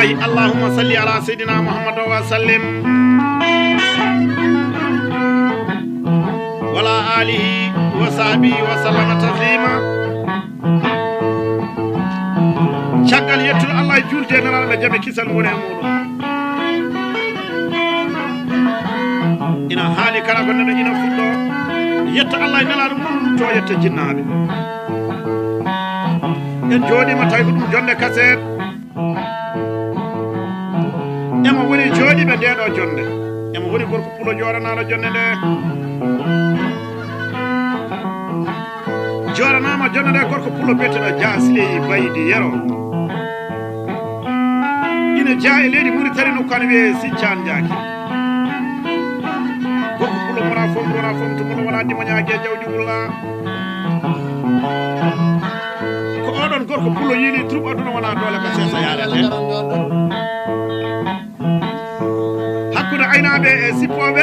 الله اللهم صل على سيدنا محمد وسلم وعلى آله وصحبه وسلم تسليما شغل يتو الله يجول جنرال بجمع كيسال مونة مونة إنا حالي كنا كنا إنا فلو يتو الله ينالار تو يتو جنابي en jodi ma tawi dum jonde kaset ema woni jodi be dedo jonde ema woni gorko pulo joranalo jonde de joranama jonde de gorko pulo betedo jasile baydi yero ina jaa leydi Mauritanie no kan we siccan jaaki gorko pulo mora fom to wala dimo nyaage jawdi wulla oɗon gorko pulo yini troupe aduna wona dole ko sesa yarete hakkude aynaɓe e sippoɓe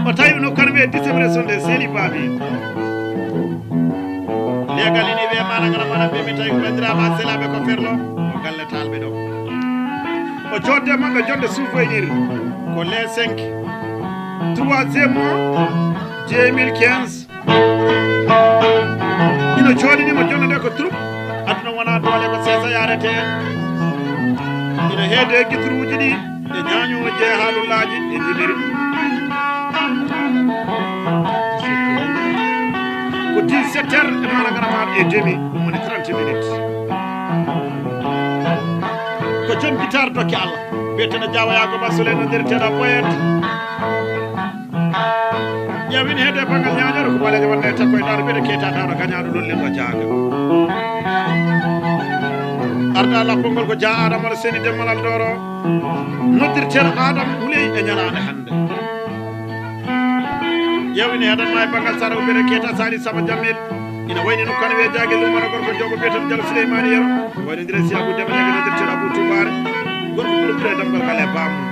o tawi no kanɓe disembre sonde seeli baabi legal ini wiye managana mana ɓe mi tawi ko bandiraɓe a selaɓe ko ferlo o galle talɓe ɗo o jodde mabɓe jonde souvenir ko les 5 3e mois 2015 ino joɗinima jonde nde ko troupe aduna wona dole ko sesa yarete ina heede guitruji ɗi e ñañoji e haalullaji e jibiri ko 17 heures e managana maɗa e demi ɗum woni 30 minutes ko joom guitare dokke Allah wiyeteno jawayago basule no dirteɗa poyet ƴewin heede banggal ñañoro ko baleje wonde takko e daro ɓeɗe keta daro gañaɗo ɗon lemɗo jaaga arda lappongol ko dia adama aɗa seni demmalal doro noddirten Adama Houleye e ñalade hande ƴewin heeɗanma e banggal sara ko ɓeɗe keta Sali Samba Jamil ina wayni no kane wiye jague lumana gorko jogo biyeteɗo Diallo Souleymane Yero waynodire si Abou Demba noddirten Abou Toubare gorko ɓuuro ɓuure damgal ngal e bamum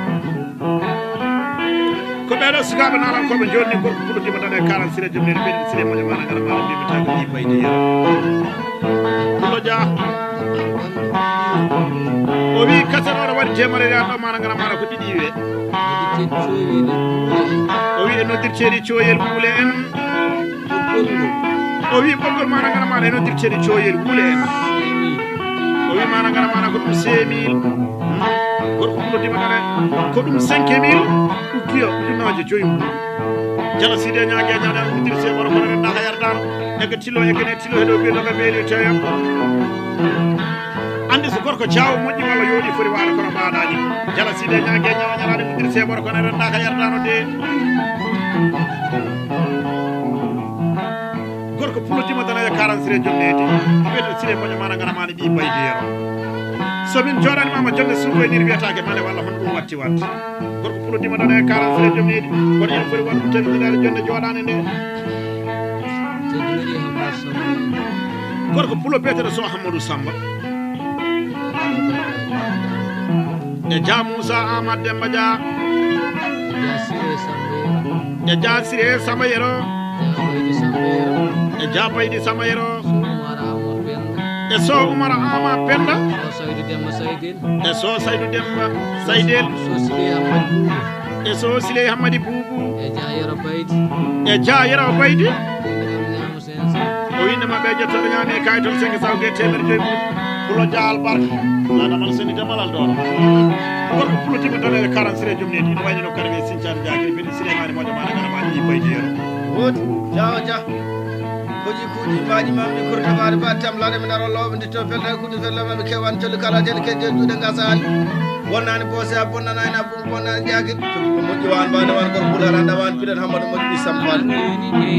ko ɓeɗo sukaɓe nalankoɓe jonni gorko puɗɗima tan e 40 sire jomnede ɓeɗi sire moƴo managara maɗa mbimi tawi ko ɗi baydi yero pullo dia o wi kaset oɗo waɗi temerere an ɗo managara maɗa ko ɗiɗi wiye o wi e noddirteɗi coyel wuule en o wi ɓoggol managara maɗa e noddirteɗi coyel wuule en o wi managara maɗa ko ɗum 5000 gorko puɗɗima tan ko ɗum 5000 ukkiyo ujunnaje joymu jala side ñague ñaɗan udir se wara kono renda hayardano ege tilo egene tilo heɗo ɓeɗoga meeli teyam andi so gorko jawo moƴƴi walla yooɗi foti waade kono mbaɗaɗi jala side ñague ñawa ñalaɗe udir se wara kono renda hayardano de gorko pulotima tan e 40 sire jonnede ɓeɗo sire moƴo mana ngana maɗa ɓi baydi yero somin joɗanimama jonde souvenir wiyatake mane walla hono ɗum watti watte gorko pulotima tan e 40 sire jomnedi kono ene foti wonɗum temedere jonde joɗane nde gorko pulo beteɗo so Hamadou Samba e Dia Moussa Amad Demba Dia e Dia Siré Samba Yero e Dia Baydi Samba Yero e so Oumar Ama Penda e so Saydou Demba Saydel e so Sile Hamadi Boubou e Dia Yero Baydi o windema ɓe jettoɗo ñaami e kayitol 5 sawge temer joyi mum pulo jaal barka nadamal seni demalal ɗon gorko pulotima tan e 40 sire jomnedi ino wayni no karwe sincane jakiri mbiɗa Souleymane moƴo mana gana ma ɗi baydi yero woodi jawa dia koji kuuji mbaji mamɓe kortagade ba tamlade mi daro lawɓe nditto felta kuuji fellamaɓe kewan colli kala jeni keje juuɗe gasali wonnani boose a bonnanani a bonnani jakir moƴƴi wan mbade wan gorko ɓuurala ndawani piɗen Hammadou moƴƴi Samba Fall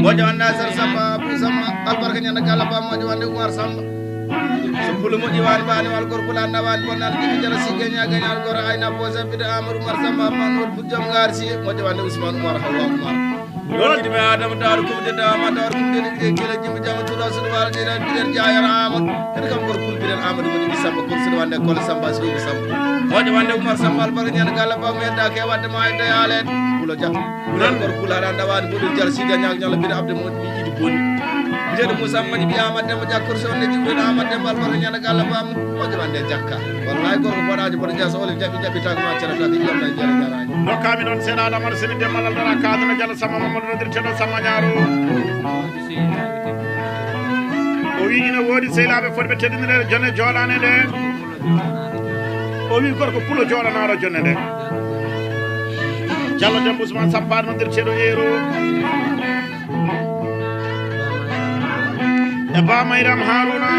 moƴo wanda sar Samba Abdou Samba albarka ñanda kala ba moƴo wande Oumar Samba so pulo moƴƴi wani mbani wal gorko ɓuurala ndawani bonnani jigi jara si gañal goro ayna boose piɗe Amadou Oumar Samba manoɗ bujjom gar si moƴo wande Ousmane Oumar Hawa Oumar Lord me Adam dar kum de dama dar kum de kila jimi jama tura sunu wala de dan bider jaayar Amad tan kam gor kul bider Amadou mo di Samba kul sunu wande kol Samba so di Samba wadi wande Oumar Samba al bar ñan gala ba me da ke wadde ma de yalen kulo ja nan gor kul ala ndawan budul jar si gañak ñala bider Abdou mo di idi boni jeeɗo Moussa Madi bi Amadou Demba jakkour so ne jibril Amadou Demba albarka ñana galla bam o demande jakka wallahi gorko boɗaji boɗo jeeya so oli jaɓi tagma cerata ko ƴamna jara jaraji dokkami noon seeɗa Adamar Seni Demba laldara kadana Diallo Samba Mamadou nodirteɗo Samba Ñaro o wi ina woodi sehilaɓe fotɓe teddinirede jonne joɗane nde o wi gorko pulo joɗanaɗo jonne nde Diallo Demba Ousmane Sampar nodirteɗo Ero e Ba Mayram Harouna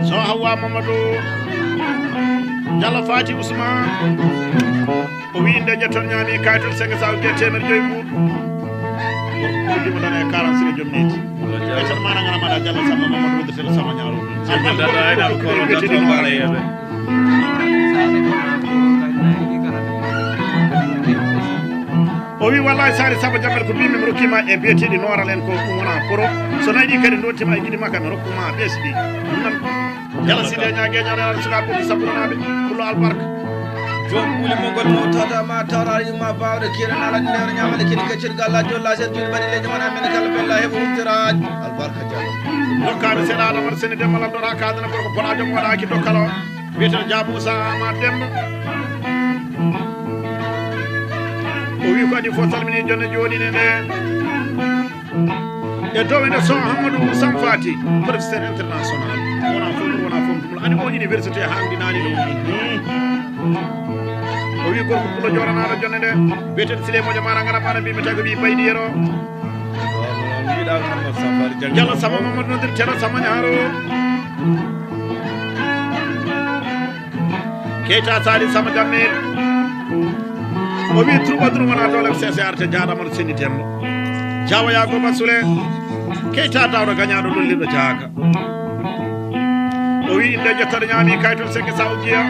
so Hawa Mamadou Diallo Fati Ousmane o wi inde jetton ñaami kaytol senge saw ge temer joyi muɗum gorko dimo tan e 46 jom neti e tan mana ngana maɗa Diallo Samba Mamadou wodirteɗo Samba Ñaro o wi wallahi sari Samba Jammel ko mbimi mi rokkima e biyeteɗi noral en ko ɗum wona poro so nayi ɗi kadi dontima e guiɗi makka mi rokkuma ɓesɗi ɗum noon Diallo Sile ñagueñaɗe sukaɓe ɓe sabbunonaɓe pullo albarka jom ɓuuli mo ngol mo tawdama tawrayima bawɗe kiranala nder ñamale kedi keccel galla jolla sen juuɗe mbaɗi leño mana men kala bella heɓa huftiraji albarka Diallo dokkami seeɗa Adamar Seni Demba lamdora kadana gorko boɗa joom waɗaki dokkalo wiyeteɗo Dia Moussa Amadou Demba o wi ko adi fof salmini jonne joɗine nde e dow ene son Hamadou Samfati professeur international wona fof ɗum ani o université hamdinani ɗum o wi gorko pulo joɗanaɗo jonne nde wiyeteɗo Sile moƴo mana ngara mana mbimi tawi ko wi baydi yero Diallo Samba Mamadou nodirteɗo Samba Ñaro Keita Sali Samba Jammel o wi troubadour wona dole CCR te jaɗamano Seni Demba jawoya go basule Keita dawɗo gañaɗo lollirɗo jaaka o wi inde jettode ñaami kaytol senge sa ujiya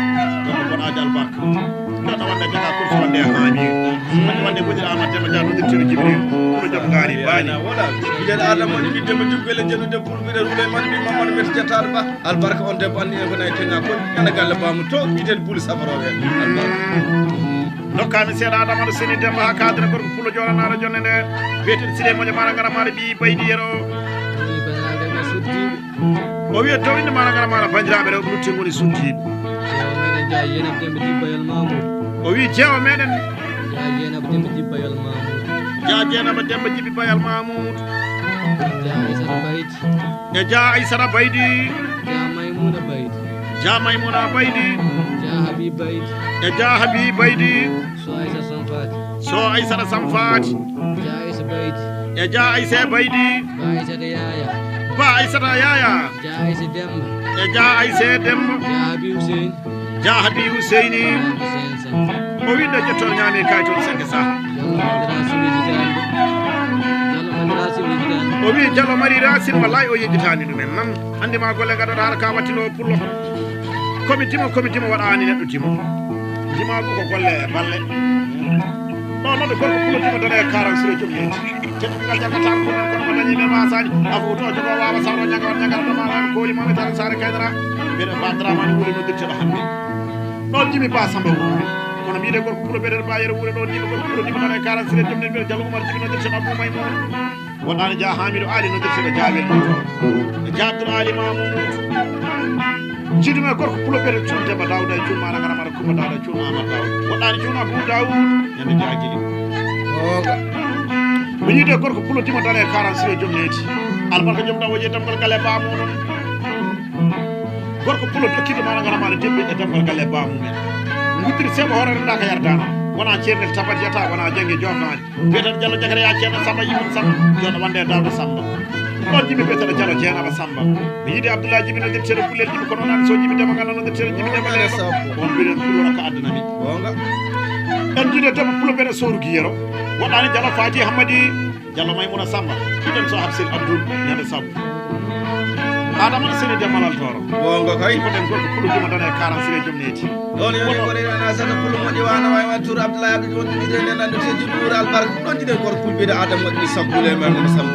gorko boɗaji albarka ɗoɗo wande jaga course wande haami wande wande goƴiɗa Amadou Demba Dia nodirteɗo Jibril pulo joom gaari baani biɗen Adama woni ɓi Demba jubbele jennude pour mbiɗen Souleymane ɓi Mamadou meti jettade ba albarka on debbo andi en ko nayi teña kon ñana galle bamu to ɓiɗen Bouli Safaroɓe albarka dokkami seeɗa Adamar Seni Demba ha kadre gorko pulo joɗanaɗo jonne nde wiyeteɗo Sile moƴo mana ngara maɗa ɓi baydi yero o wiya dow inde mana ngara maɗa bandiraɓe rewɓe lutti goni suddiɓe o wi jeewo meɗen Dia Dieynaba Demba Djiby Bayal Mamoudou e Dia Aissata Baydi Dia Maymouna Baydi e Dia Habi Baydi so Aissata Samfati e Dia Aissé Baydi Ba Aissata Yaya e Dia Aissé Demba Dia Habi Husseini o winde jettol ñaami kaytol senge sa o wi Diallo Mari Racine wallahi o yejjitani ɗumen nan andima golle gaɗoɗa haɗa ka wattino pullo komi timo waɗani neɗɗo timo timago ko golle e balle non noon gorko pulo timo dane 40 joom leydi teɗɗugal jagata ko ɗon kono ko dañi men wasani afo to jogo wawa sawro ñagara ɗomala kooli mami tan Sare Kaydara mbiɗa badramani wuuri noddirteɗo hamɓe ɗon jimi Ba Samba wuuri kono mbiɗe gorko pulo ɓeɗen mbayere wuure ɗon jimi gorko pulo timo dane 40 joom nen mbiɗa Diallo Oumar Djiby noddirteɗo Abou Maymouna wonani Dia Hamidou Ali noddirteɗo Diabel e Dia Abdoul Ali Mamoudou jiɗume gorko pulo ɓeɗe cuun Demba Dawda e cuun mana ngara maɗa Coumba Dawda e cuun Amadou Dawda woɗɗani cuun Abou Daoud ñande jaguiɗi mi yiide gorko pulo timo dane 46 joom neti albarka joom ɗam woje damgal galle bamuɗon gorko pulo dokkiɗo mana ngara maɗa debbi e damgal galle bamumen guddiri seeɓa hoorere nda ka yardano wona ceernel tabat yata wona jangge jofnade biyeten Diallo Diakara ya ceerno Samba yimin Samba joɗo wande Dawda Samba ɗon jimi biyeteno Diallo Dieynaba Samba mi yiide Abdoulaye Djiby nodirteɗo Boulel Djiby kono nani so Djiby Demba ngalla nodirteɗo Djiby Demba leeɓa on mbiɗen pulono ko addanami en jiide Demba pulo ɓeɗe soruki yero waɗani Diallo Fati Hammadi Diallo Maymouna Samba ɗiɗen so Habsil Abdoul ñande Samba Adama Seni Demba laltoro gonga kay ko den gorko pulo juma dane 46 joom neti ɗon yoni ko rena saka pulo moƴƴi wana way wan tour Abdoulaye Abdou won ɗiɗe nen ande teji ɗuura albarka ɗon jiɗen gorko pulɓide Adama ɗi sampule men ɗi sam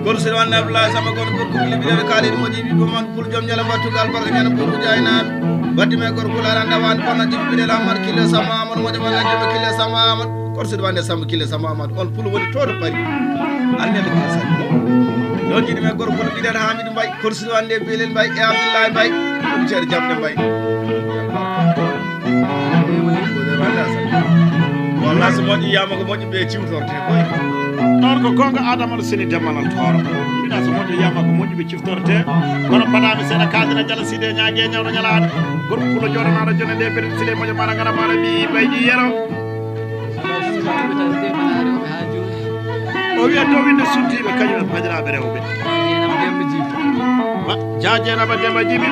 goto seɗa wanne Abdoulaye Samba gono gorko pulɓide kaaliɗi moƴƴi ɓiɓe man pul joom ñala battuga albarka ñana pulɓe jaynaɓe waddi me gorko pulare dawani bonna jiɓi ɓiɗel Amadou Kille Samba Amadou moƴƴo walla jiɓe Kille Samba Amadou goto seɗa wanne Samba Kille Samba Amadou on pulo woni to to paari annede kasa don jiɗi men gorko no mbiɗen Hamidou Mbaye korsido wande Belel Mbaye e Abdoulaye Mbaye ɗum ceere jamde Mbaye walla so moƴƴi yiyama ko moƴƴi ɓe ciwtorte koye ɗon ko gonga Adama ɗo seni demmalal tooro mbiɗa so moƴƴi yiyama ko moƴƴi ɓe ciftorte kono mbaɗami seeɗa kaldina Jala Side ñaague ñawno ñalaɗo gorko pulo joɗanaɗo jone nde ɓeɗen sile moƴo maɗa gara maɗa ɓi bayɗi yero o wiya to winde suddiɓe kañumen bandiraɓe rewɓe Jaajenaba Demba Djiby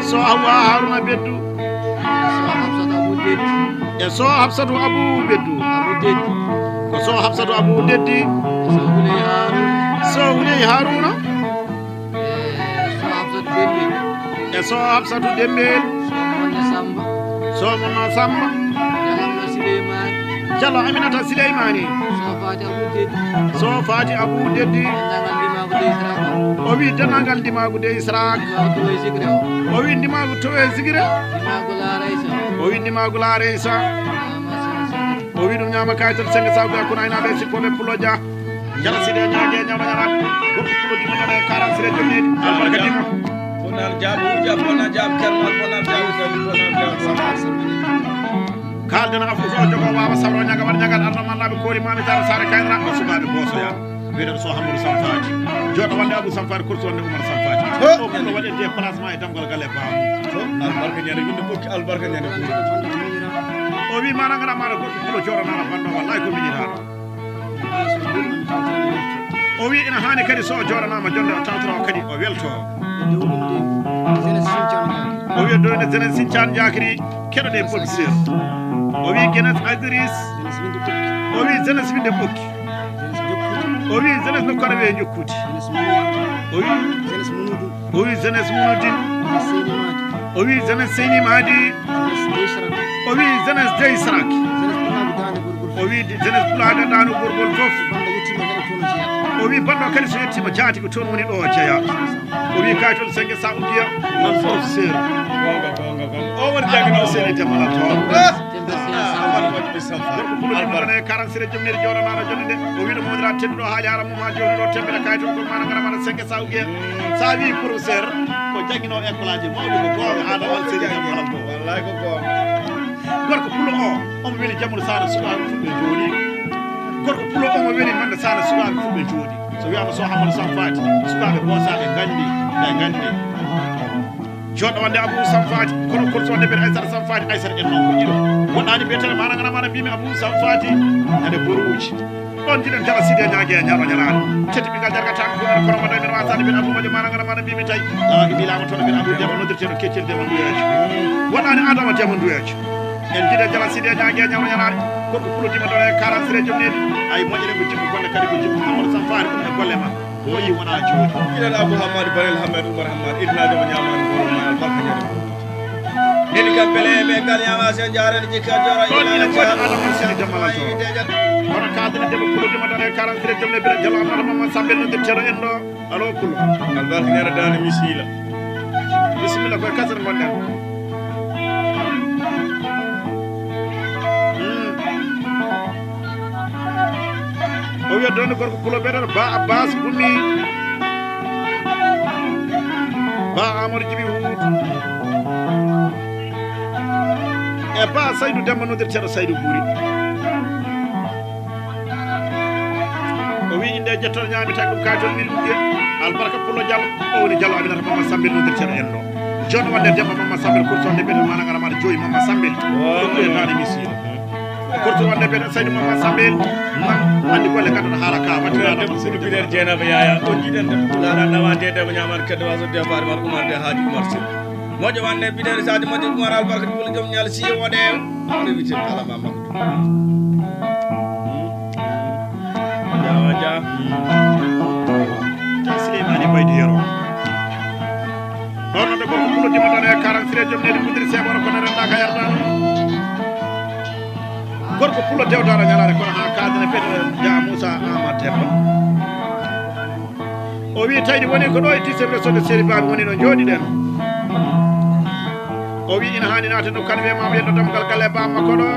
so Hawa Haruna Beddu e so Hafsatou Abou Beddu ko so Hafsatou Abou Deddi so Wuley Haruna e so Hafsatou Dembel so Monna Samba Diallo Aminata Sileymani so Fati Abou Deddi o wi dennagal ndimagu de Israak o wi ndimagu towe Sigire o wi ndimagu laare Isa o wi ɗum ñama kayital sengue sawga kono aynaɓe sippoɓe Puloja Jala Side ñaague ñawno ñalat goɗɗo Puloji monoɗe 40 sire jomnedi albarka dima bonan jaabu jab bonan jab kelmal bonan jaabu bonan jaabu kaldena afo so jogo wawa sabro ñaga waɗa ñagal arno mannaɓe koori mami tara sare kaynara ɗo sukaɓe bosoya wiyeɗen so Hamadou Samfati joɗo wonde Abou Samfati kurso wonde Oumar Samfati o ɓurɗo waɗe déplacement e damgol galle baamu albarka ñande winde ɓokki albarka ñande o wi mana ngana maɗa goɗɗo pulo joɗanama banno wallahi ko miñitaɗo o wi ina hani kadi so joɗanama jonde o tawtoro kadi o welto o wi doyde Jeunesse Sinthiane Diakry keɗoɗe professeur o wi Jeunesse Agris o wi Jeunesse winde ɓokki o wi Jeunesse no kono wiye jokkude o wi Jeunesse Mounoudine o wi Jeunesse Seyni Madi o wi Jeunesse Dey Sarak o wi Jeunesse Pulaga Dano Gorgol fof o wi banɗo kadi so yettima jaati ko toon woni ɗo o jeeya o wi kaytol sengue sa uddiya non professeur o woni jagino sene jamala toon gorko pulodimane 40 sire jomnede jawɗanaɗo jonde nde o wiɗo modira tedduɗo haali haram mum ha joni ɗo tembere kaytol ko mana gara maɗa sengue sa uddiya sa wi professeur ko jaguino école aji mawɗi ko gonga adama sene jamala to wallahi ko gonga gorko pulo o omo weli jammuɗo sana sukaɓe fuɓe jooɗi gorko pulo omo weli mande sana sukaɓe fuɓe jooɗi so wiyama so Hamadou Samfati sukaɓe bosaɓe gandi ɓe gandi joɗɗo wonde Abou Samfati kono korso wonde mbiɗa Aissata Samfati Aissata en noon ko ƴiɗo woɗɗani mbiyetere mana gana maɗa mbimi Abou Samfati ene boruji ɗon jiɗen Jala Side ñaague e ñawɗo ñalaɗo teddi ɓingal jargatako goɗɗo kono mbaɗa min wasade mbiɗa Abou moƴo mana gana maɗa mbimi tawi lawaki mbilama toon mbiɗa Abou Demba noddirteɗo keccel Demba Nduyaji woɗɗani Adama Demba Nduyaji en jiɗe Jala Side ñaague e ñawɗo ñalaɗo gorko pulodima ɗo e 40 sire jomnedi ay moƴƴere ko jikku gonɗe kadi ko jikku Hamadou Samfati ɗum e golle ma o yi wona jooɗi ilan Abou Hamad Barel Hamed Oumar Hamad idnajo mo ñamani goroma albarka ñande heli kam bele me gal ñama sen jarani jikka jora ila Adama sene jamala to kono kadene debbo pulodima ɗo e 40 sire jomne bira Diallo Amnata Mamadou Sambel noddirteɗo en ɗo alo pulo albarka ñande dane misila bisimilla koye kasere gonɗen o wiya donde gorko pulo ɓeɗon Ba Abbas Bummi Ba Amadou Djiby Huudu e Ba Saydou Demba noddirteɗo Saydou Bouri o wi inde jettoɗo ñamitaki ɗum kaytol min ɗuɗɗe albarka pulo Diallo o woni Diallo Aminata Mamadou Sambel noddirteɗo en ɗo jonno wonde Demba Mamadou Sambel kurtonde ɓeɗen mana gara maɗa joyi Mamadou Sambel ɗum ɓuyetani misila korto wonde ɓeɗen Saydou Mamadou Sambel andi golle ganduɗa haala ka wattiraɗe sunu biɗer Dieynaba Yaya on jiɗen de pulaɗa nawande demo ñamani kedde waso départ mar Oumar de haaji Oumar Sy moƴƴo wande biɗere sadi moƴƴo Oumar albarka ɗum joom ñal si woɗe ono wite alama Mamadou jawa ja Souleymane Baydi Yero ɗon noɗo gorko pulodima ɗon e 40 sire jomnede mudiri seɓoro kono renda ka yardano gorko pulo dewdara ñalare kono ha kadene ɓeɗe ja Moussa Amad Demba o wi tawde woni ko ɗo e 10 resode séri baɓe woni no jooɗiɗen o wi ina hani naate ɗo kan wiyama yelɗo damgal galle bamma koɗo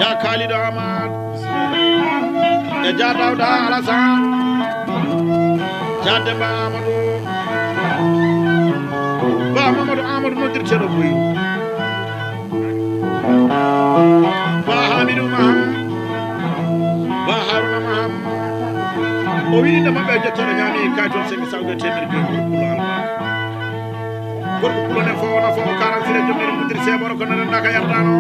ja kaaliɗo Amad e ja Dawda Alassane ja Demba Amadou ba Mamadou Amadou noddirteɗo boyi ba Hamidou Maham ba Haruna Maham o wiinde maɓɓe jettoɗo ñaami kayton semi sawde temere joyi gorkulo albarka gorko pulo ne fowona fof 46 jomnere mudiri seboro ko nananda ka yardano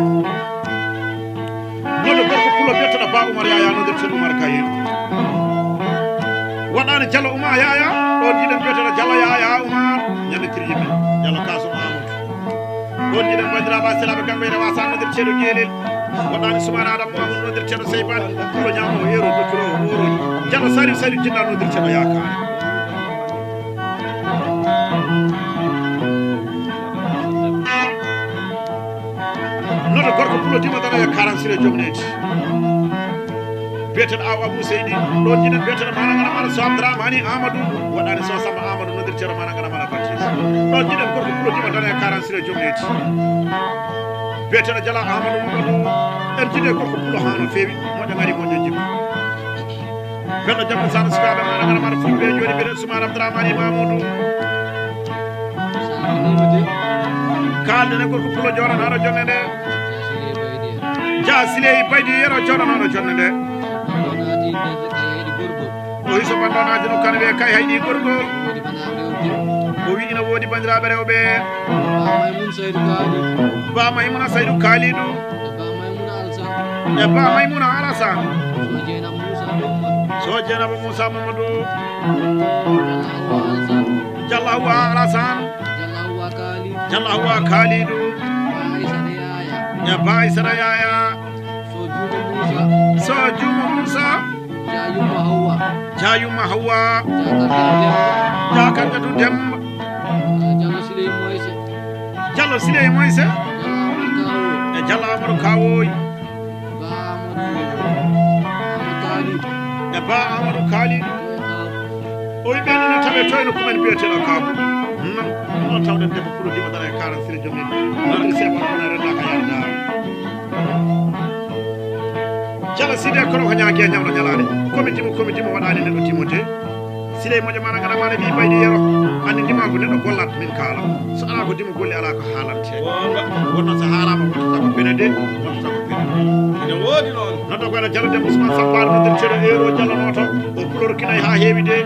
nono gorko pulo bettoɗo ba Oumar Yaya nodirteɗo Oumar Kayi waɗani Diallo Oumar Yaya ɗon jiɗen biyeteɗo Diallo Yaya Oumar ñanditiri yimɓe Diallo Kasum Amadou ɗon jiɗen bandiraɓe selaɓe kamɓe ene wasa nodirteɗo Guelel waɗani Soumana Adam Mamadou nodirteɗo Seybani pulo ñamo ero dokkiro oroji Diallo Sari jinna nodirteɗo Yakare noto gorko pulo dima dana e 46 jomneti biyeteɗo aw Abou Seydi ɗon jiɗen biyeteɗo managana mana so Abdourahmani Amadou waɗani so Samba Amadou nodirteɗo managana mana Baptiste ɗon jiɗen gorko pulo dima dana e 46 jomneti biyeteɗo Diala Amadou Mamadou en jiɗe gorko pulo ha no fewi moƴo ngari moƴo jimmi ɓeɗo jamɓe sano sukaɓe managana mana fulɓe joni biyeteɗo Soumane Abdourahmani Mamadou kaldene gorko pulo joɗanaɗo jonne nde ja Siley Baydi yero joɗanaɗo jonne nde o hiso bandonaji no kane ɓe kay hayɗi gorgol o wi ina woodi bandiraɓe rewɓe ba Maymuna Saydou Kalidou e ba Maymuna Alassane so Dieynaba Moussa Mamadou Diallo Hawa Alassane Diallo Hawa Kalidou e ba Aissata Yaya so Juma Moussa Jayuma Hawa Jakarjatu Demba Diallo Siley Moise e Diallo Amadou Kawoy e ba Amadou Kali o wi ɓenɗina tawe toyno kumen biyeteɗo Kabu non tawɗen debbo pulo dima dana e 46 jomni nodiri sebor kono renda ka yarda Diallo Sidé kono ko ñague ñamno ñalade comité mo waɗani neɗɗo Timothée Siley moƴo mana gana mana mbi Baydi yero andi ndima ko neɗɗo gollat min kala so ala ko dima golli ala ko haalante wonno so haalama wottata ko benede wottata ko benede ene woodi noon noddo kono Diallo Demba Ousmane Sampare nodirteɗo ero Diallo noto o puloro kinayi ha heewi de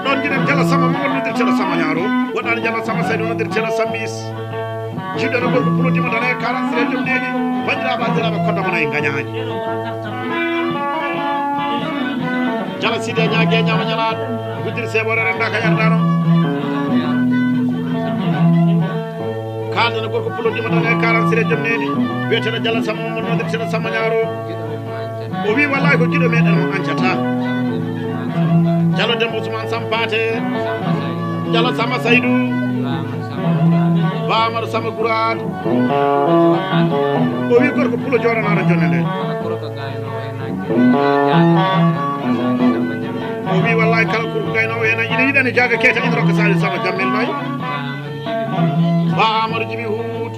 ɗon jiɗen Diallo Samba Mamadou nodirteɗo Samba Ñaro waɗani Diallo Samba Saydou nodirteɗo Sambis jiɗɗeno gorko pulo dima dana e 46 jomneɗi bandiraɓe andiraɓe koddamana e gañaji Diallo Sidé ñague ñama ñalaɗo guddiri sebore renda ka yardano kaldene gorko pulo dima dana e 46 jomneɗi biyeteɗo Diallo Samba Mamadou nodirteɗo Samba Ñaro o wi wallahi ko jiɗo meɗen mo ancata Diallo Demba Ousmane Sampate Diallo Samba Saydou ba Amadou Samba Gourade o wi gorko pulo joɗanaɗo jonne nde o wi wallahi kala kurko gaynowo hen ina yiɗani jaga keta ina rokka Saliou Samba Jammel May ba Amadou Djibi Hout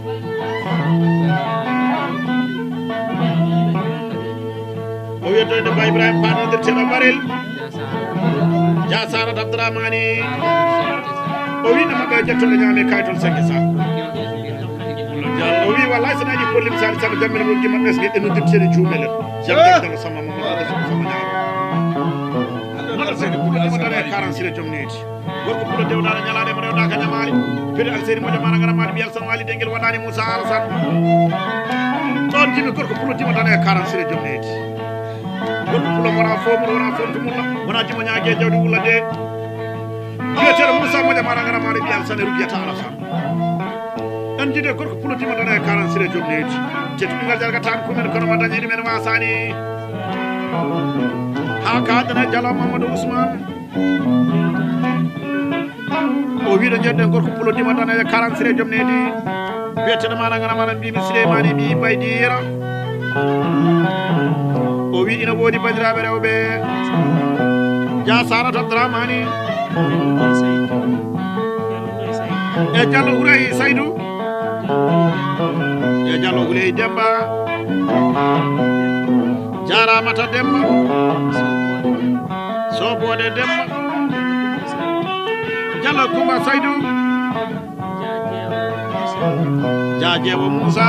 o wiyetoyde Ba Ibrahima Ba nodirteɗo Barel ja Sarat Abdourahmani o wiino maɓɓe jettoɗo ñaami kaytol 5 sac o wi wallahi so naƴi pollim Saliou Samba Jammel woggi maɓɓe so ɗe nodirteɗe juumelen jamdelo Samba Mamadou Samba Ñaro noɗo seydi pulo dima dana e 46 jomneji gorko pulo dewɗaɗo ñalade mo rewɗa ka ñamali pede Alseydi moƴo mana gara maɗi ɓiyal san wali dengel waɗani Moussa Alassane ɗon jimi gorko pulo dima dana e 46 jomneji gorko pulo wona fomuɗo wona fontumulla wona jimo ñague jawdi wulla de biyeteɗo Moussa moƴo mana gara maɗi ɓiyal san e rubiyata Alassane en jiide gorko pulo dima dana e 46 jomneji tettuɗingal jargatani kumen kono ma dañi ɗumen wasani ha kadane Diallo Mamadou Ousmane o wiɗo jeɗɗen gorko pulo dima dana e 46 jomneɗi biyeteɗo mana gana mana mbimi Souleymani mbi Baydi yero o wi ina woodi bandiraɓe rewɓe ja Sarat Abdourahmani e Diallo Houraye Saydou e Diallo Houleye Demba jaramata Demba Sobode Demba Jallo Kumba Saydou Jajewo Moussa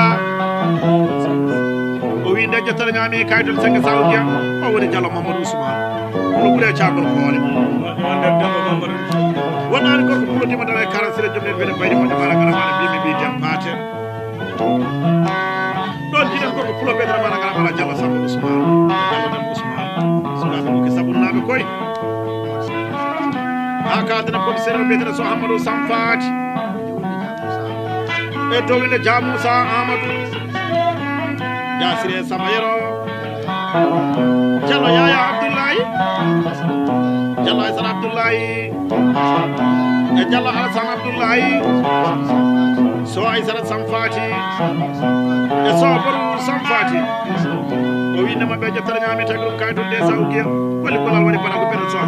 o wi nde jettere ñaami kaydol senga sawdia o woni Jallo Mamadou Ousmane o ɓuure cagol koole wonani gorko pulodima dara e karansire jomne wene baydi moƴo mara gara mana mbimi mbi dem paate ɗon jiɗen gorko pulo ɓedere mana gara mara Jallo Samba Ousmane Jallo Samba Ousmane sukaɓe ɗuke sabunnaɓe koye ha kadene commissaire o ɓedere so Amadou Samfati e dowinde Jamoussa Amadou Jasire Samayero Jallo Yaya Abdoulaye Jallo Aissata Abdoulaye e Jallo Alassane Abdoulaye so Aissata Samfati e so Boru Samfati o winde mabɓe jettere ñami tagi ɗum kayitol de sawguel walli kolal waɗi bana ko ɓeɗen so